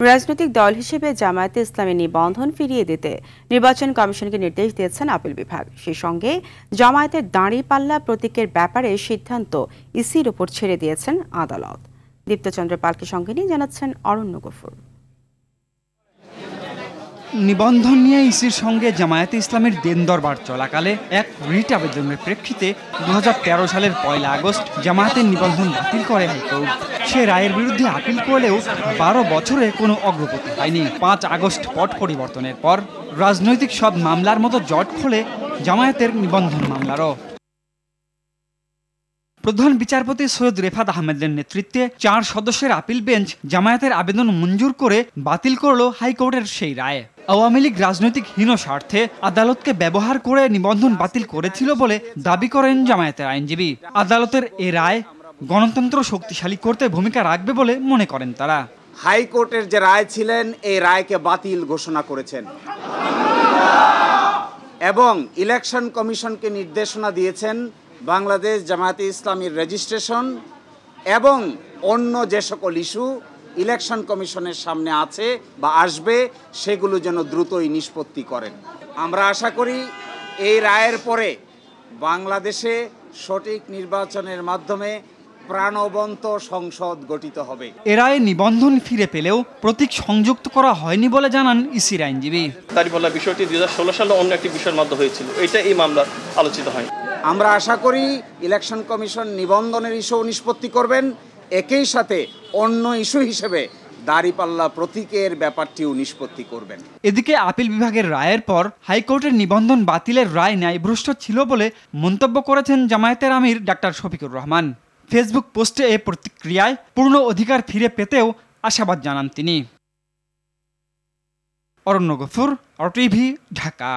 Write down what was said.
রাজনৈতিক দল হিসেবে জামায়াতে ইসলামী নিবন্ধন ফিরিয়ে দিতে নির্বাচন কমিশনকে নির্দেশ দিয়েছেন আপিল বিভাগ। সেই সঙ্গে জামায়াতের দাঁড়িপাল্লা প্রতীকের ব্যাপারে সিদ্ধান্ত ইসির উপর ছেড়ে দিয়েছেন আদালত। দীপ্তচন্দ্র পালকে সঙ্গে নিয়ে জানাচ্ছেন অরণ্য গফুর। নিবন্ধন নিয়ে ইসির সঙ্গে জামায়াতে ইসলামীর দেন দরবার চলাকালে এক রিট আবেদনের প্রেক্ষিতে 2013 সালের 1 আগস্ট জামায়াতের নিবন্ধন বাতিল করে হাইকোর্ট। সে রায়ের বিরুদ্ধে আপিল করলেও 12 বছরে কোনো অগ্রগতি হয়নি। 5 আগস্ট পট পরিবর্তনের পর রাজনৈতিক সব মামলার মতো জট খোলে জামায়াতের নিবন্ধন মামলারও। প্রধান বিচারপতি সৈয়দ রেফাত আহমেদের নেতৃত্বে 4 সদস্যের আপিল বেঞ্চ জামায়াতের আবেদন মঞ্জুর করে বাতিল করল হাইকোর্টের সেই রায়। আওয়ামী লীগ রাজনৈতিক হীন স্বার্থে আদালতকে ব্যবহার করে নিবন্ধন বাতিল করেছিল বলে দাবি করেন জামায়াতের আইনজীবী। আদালতের এ রায় গণতন্ত্র শক্তিশালী করতে ভূমিকা রাখবে বলে মনে করেন তারা। হাইকোর্টের যে রায় ছিলেন এই রায়কে বাতিল ঘোষণা করেছেন এবং ইলেকশন কমিশনকে নির্দেশনা দিয়েছেন বাংলাদেশ জামায়াতে ইসলামীর রেজিস্ট্রেশন এবং অন্য যে সকল ইস্যু ইলেকশন কমিশনের সামনে আছে বা আসবে সেগুলো যেন দ্রুতই নিষ্পত্তি করেন। আমরা আশা করি এই রায়ের পরে বাংলাদেশে সঠিক নির্বাচনের মাধ্যমে প্রাণবন্ত সংসদ গঠিত হবে। এ রায়ে নিবন্ধন ফিরে পেলেও প্রতীক সংযুক্ত করা হয়নি বলে জানান ইসির আইনজীবী। দাঁড়িপাল্লা বিষয়টি 2016 সালে অন্য একটি বিষয়ের মধ্যে হয়েছিল, এটা এই মামলার আলোচিত হয়। আমরা আশা করি ইলেকশন কমিশন নিবন্ধনের ইস্যু নিষ্পত্তি করবেন, একই সাথে অন্য ইস্যু হিসেবে দাঁড়িপাল্লা প্রতীকের ব্যাপারটিও নিষ্পত্তি করবেন। এদিকে আপিল বিভাগের রায়ের পর হাইকোর্টের নিবন্ধন বাতিলের রায় ন্যায়ভ্রষ্ট ছিল বলে মন্তব্য করেছেন জামায়াতের আমির ডাক্তার শফিকুর রহমান। ফেসবুক পোস্টে এ প্রতিক্রিয়ায় পূর্ণ অধিকার ফিরে পেতেও আশাবাদ জানান তিনি। অরণ্য গফুর, RTV, ঢাকা।